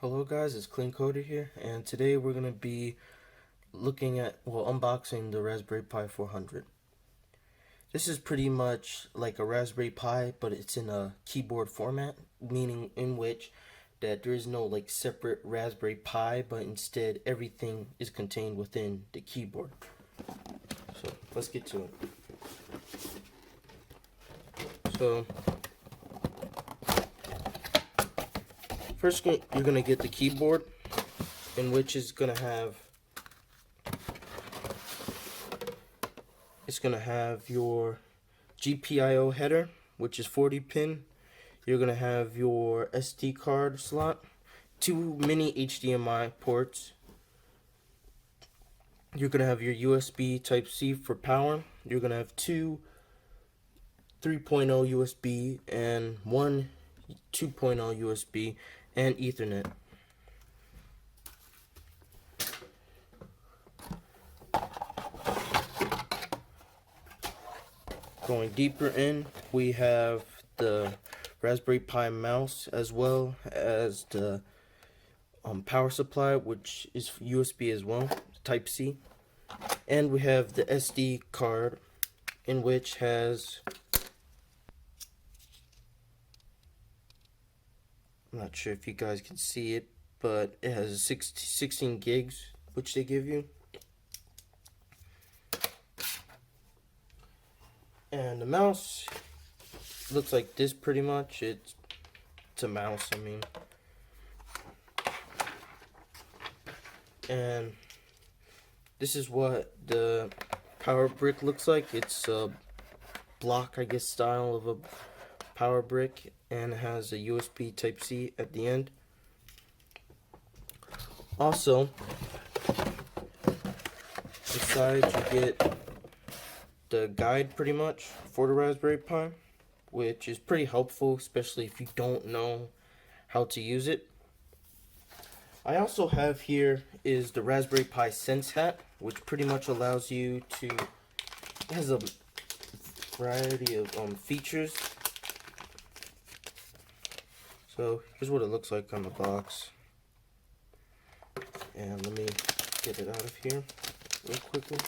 Hello guys, it's Clean Coder here, and today we're going to be looking at, unboxing the Raspberry Pi 400. This is pretty much like a Raspberry Pi, but it's in a keyboard format, meaning in which that there is no like separate Raspberry Pi, but instead everything is contained within the keyboard. So let's get to it. So first you're going to get the keyboard, in which is going to have your GPIO header, which is 40 pin. You're going to have your SD card slot, two mini HDMI ports. You're going to have your USB Type-C for power. You're going to have two 3.0 USB and one 2.0 USB and Ethernet. Going deeper in, we have the Raspberry Pi mouse as well as the power supply, which is USB as well, Type-C. And we have the SD card, in which has, I'm not sure if you guys can see it, but it has 16 gigs, which they give you. And the mouse looks like this pretty much. It's a mouse, I mean. And this is what the power brick looks like. It's a block, I guess, style of a power brick, and it has a USB Type-C at the end. Also, besides, you get the guide pretty much for the Raspberry Pi, which is pretty helpful, especially if you don't know how to use it. I also have here is the Raspberry Pi Sense Hat, which pretty much allows you to, it has a variety of features. So here's what it looks like on the box. And let me get it out of here real quickly.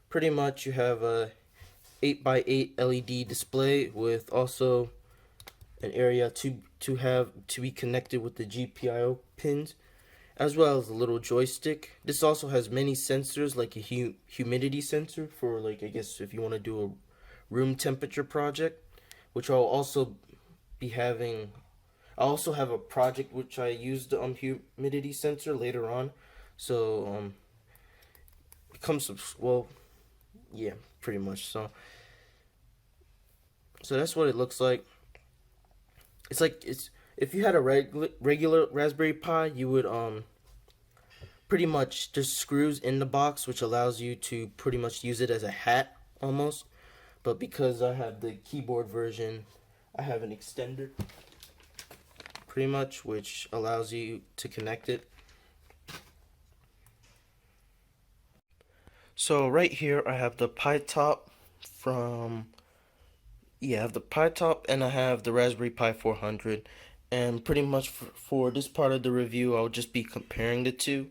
Pretty much you have a 8x8 LED display with also an area to be connected with the GPIO pins, as well as a little joystick. This also has many sensors, like a humidity sensor for, like, I guess if you want to do a room temperature project, which I'll also be having. I also have a project which I used the humidity sensor later on, so it comes, well, yeah, pretty much. So that's what it looks like. It's like, it's, if you had a regular Raspberry Pi, you would pretty much, there's screws in the box which allows you to pretty much use it as a hat almost. But because I have the keyboard version, I have an extender pretty much, which allows you to connect it. So right here I have the Pi Top from, yeah, I have the Pi Top and I have the Raspberry Pi 400. And pretty much for this part of the review, I'll just be comparing the two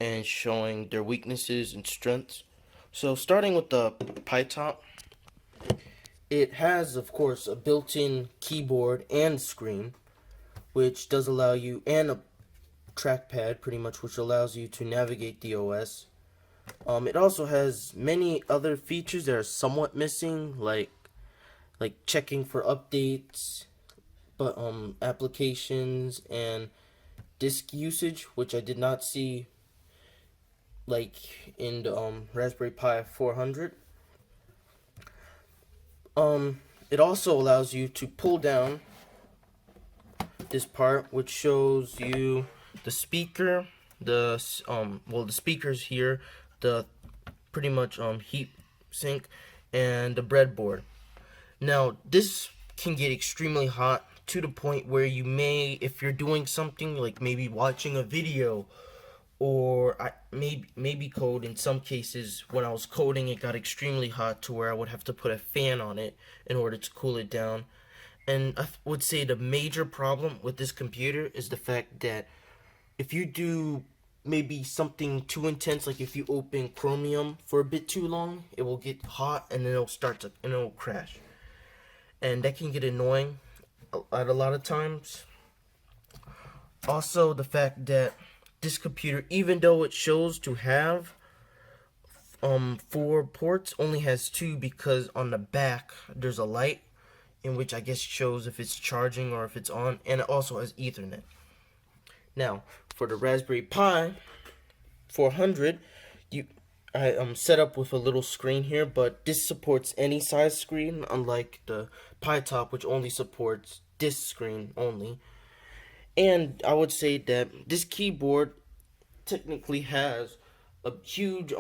and showing their weaknesses and strengths. So starting with the Pi Top, it has, of course, a built-in keyboard and screen, which does allow you, and a trackpad pretty much, which allows you to navigate the OS. It also has many other features that are somewhat missing, like checking for updates, but applications and disk usage, which I did not see like in the Raspberry Pi 400. It also allows you to pull down this part, which shows you the speaker, the speakers here, the pretty much heat sink, and the breadboard. Now this can get extremely hot to the point where you may, if you're doing something like maybe watching a video, or maybe code. In some cases, when I was coding, it got extremely hot to where I would have to put a fan on it in order to cool it down. And I would say the major problem with this computer is the fact that if you do maybe something too intense, like if you open Chromium for a bit too long, it will get hot and then it'll crash. And that can get annoying at a lot of times. Also, the fact that this computer, even though it shows to have 4 ports, only has 2 because on the back there's a light in which I guess shows if it's charging or if it's on, and it also has Ethernet. Now, for the Raspberry Pi 400, I set up with a little screen here, but this supports any size screen, unlike the Pi Top, which only supports this screen only. And I would say that this keyboard technically has a huge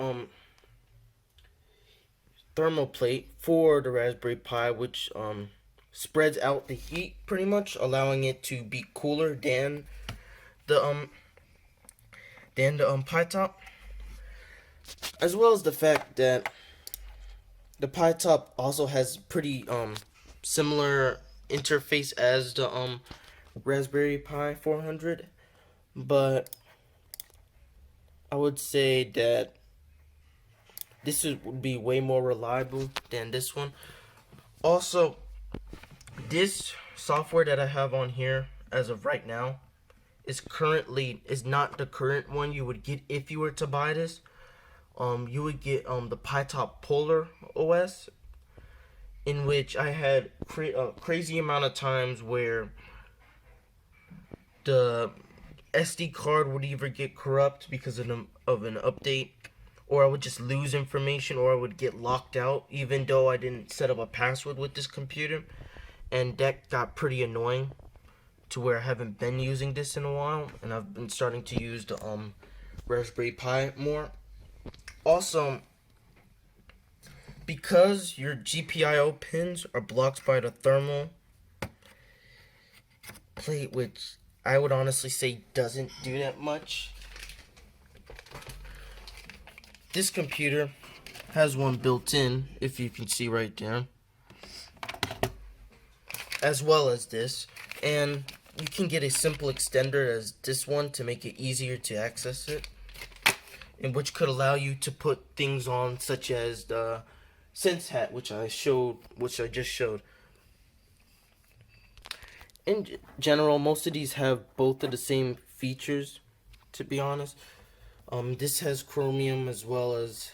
thermal plate for the Raspberry Pi, which spreads out the heat pretty much, allowing it to be cooler the Pi Top, as well as the fact that the Pi Top also has pretty similar interface as the Raspberry Pi 400, but I would say that would be way more reliable than this one. Also, this software that I have on here as of right now is not the current one you would get if you were to buy this. You would get the PyTop Polar OS, in which I had a crazy amount of times where the SD card would either get corrupt because of an update, or I would just lose information, or I would get locked out even though I didn't set up a password with this computer, and that got pretty annoying to where I haven't been using this in a while, and I've been starting to use the Raspberry Pi more. Also, because your GPIO pins are blocked by the thermal plate, which I would honestly say doesn't do that much, this computer has one built in, if you can see right there, as well as this, and you can get a simple extender as this one to make it easier to access it, and which could allow you to put things on, such as the Sense Hat, which I just showed. In general, most of these have both of the same features, to be honest. This has Chromium as well as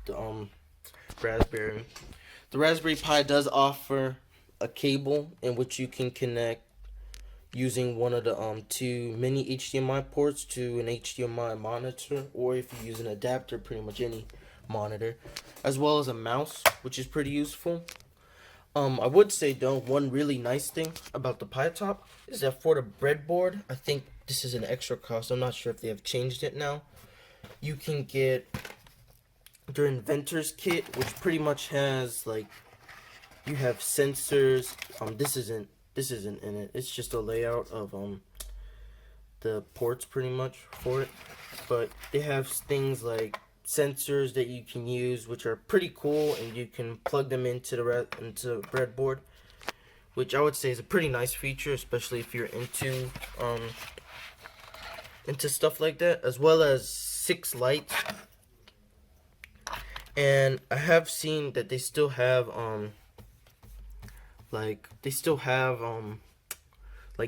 the Raspberry. The Raspberry Pi does offer a cable in which you can connect using one of the 2 mini HDMI ports to an HDMI monitor, or if you use an adapter, pretty much any monitor, as well as a mouse, which is pretty useful. I would say though, one really nice thing about the Pi Top is that for the breadboard, I think this is an extra cost. I'm not sure if they have changed it now. You can get their inventor's kit, which pretty much has, like, you have sensors. This isn't in it. It's just a layout of the ports pretty much for it. But they have things like sensors that you can use, which are pretty cool, and you can plug them into the breadboard, which I would say is a pretty nice feature, especially if you're into stuff like that, as well as 6 lights. And I have seen that they still have like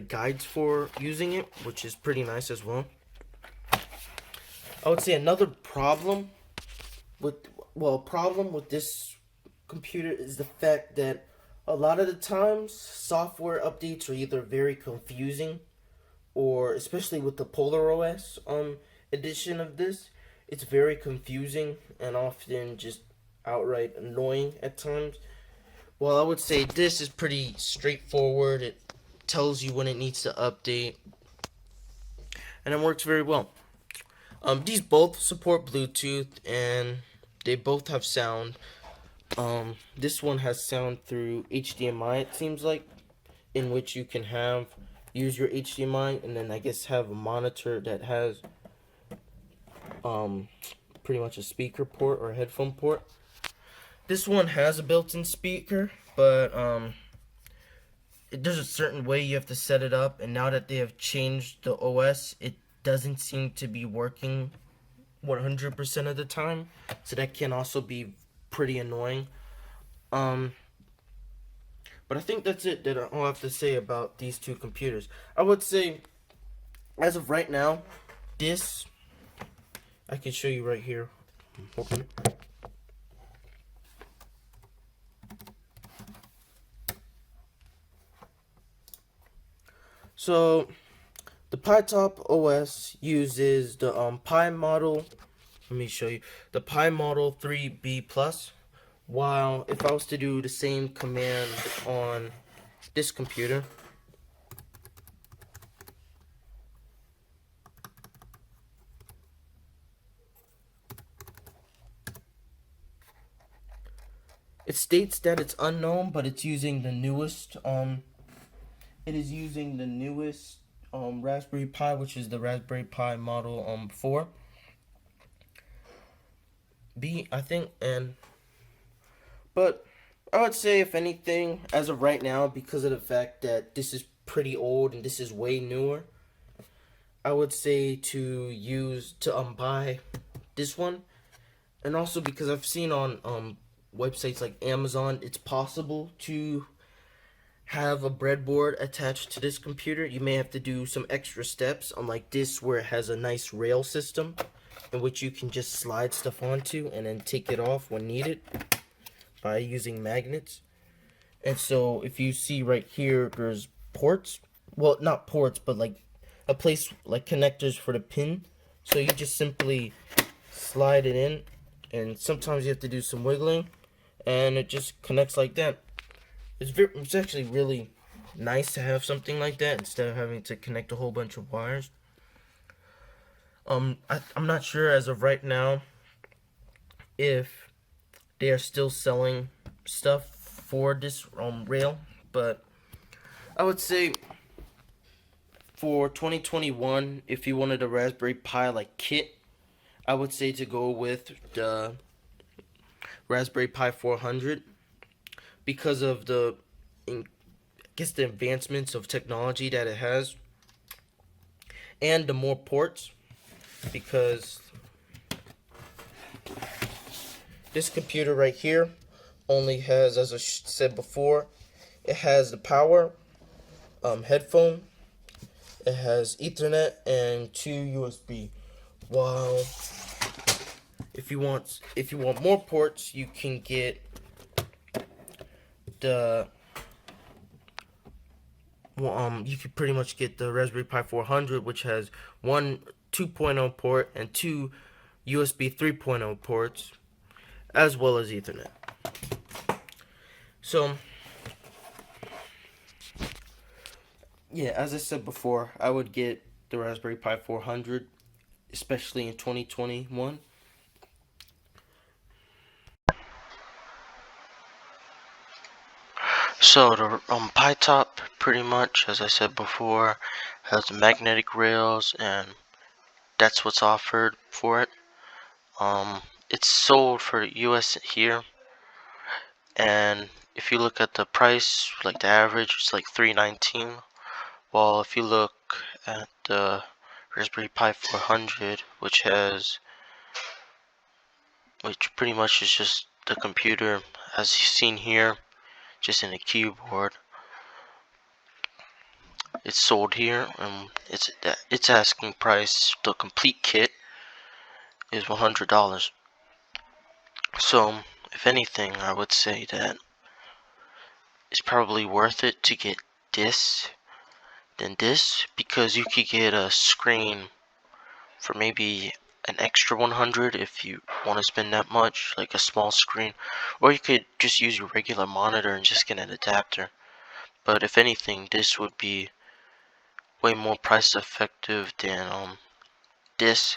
guides for using it, which is pretty nice as well. I would say another problem with this computer is the fact that a lot of the times software updates are either very confusing, or especially with the Polar OS edition of this, it's very confusing and often just outright annoying at times. Well, I would say this is pretty straightforward. It tells you when it needs to update, and it works very well. These both support Bluetooth, and they both have sound. This one has sound through HDMI, it seems like, in which you can use your HDMI, and then I guess have a monitor that has pretty much a speaker port or a headphone port. This one has a built-in speaker, but there's a certain way you have to set it up, and now that they have changed the OS, it doesn't seem to be working 100% of the time. So that can also be pretty annoying. Um, but I think that's it that I'll have to say about these two computers. I would say, as of right now, this I can show you right here. Open. So the PyTop OS uses the Pi model. Let me show you the Pi model 3B plus. While if I was to do the same command on this computer, it states that it's unknown, but it's using the newest it is using the newest Raspberry Pi, which is the Raspberry Pi model 4B, I think. And but I would say, if anything, as of right now, because of the fact that this is pretty old and this is way newer, I would say to buy this one. And also because I've seen on websites like Amazon, it's possible to have a breadboard attached to this computer. You may have to do some extra steps, unlike this where it has a nice rail system in which you can just slide stuff onto and then take it off when needed by using magnets. And so if you see right here, there's ports. Well, not ports, but like a place like connectors for the pin. So you just simply slide it in, and sometimes you have to do some wiggling, and it just connects like that. It's actually really nice to have something like that instead of having to connect a whole bunch of wires. I'm not sure as of right now if they are still selling stuff for this rail, but I would say for 2021, if you wanted a Raspberry Pi like kit, I would say to go with the Raspberry Pi 400 because of the advancements of technology that it has, and the more ports, because this computer right here only has, as I said before, it has the power, headphone, it has Ethernet, and 2 USB. While if you want more ports, you can get the you can pretty much get the Raspberry Pi 400, which has one 2.0 port and two USB 3.0 ports, as well as Ethernet. So yeah, as I said before, I would get the Raspberry Pi 400, especially in 2021. So the PyTop, pretty much, as I said before, has the magnetic rails, and that's what's offered for it. It's sold for US here, and if you look at the price, like the average, it's like $319. While if you look at the Raspberry Pi 400, which pretty much is just the computer as you've seen here, just in a keyboard. It's sold here, and its asking price, the complete kit, is $100. So, if anything, I would say that it's probably worth it to get this than this, because you could get a screen for maybe an extra 100 if you want to spend that much, like a small screen, or you could just use your regular monitor and just get an adapter. But if anything, this would be way more price effective than this.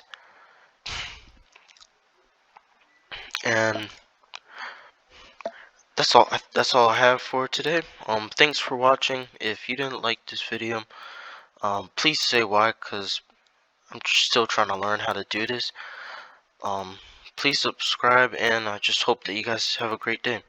And that's all I have for today. Thanks for watching. If you didn't like this video, please say why, cuz I'm still trying to learn how to do this. Please subscribe, and I just hope that you guys have a great day.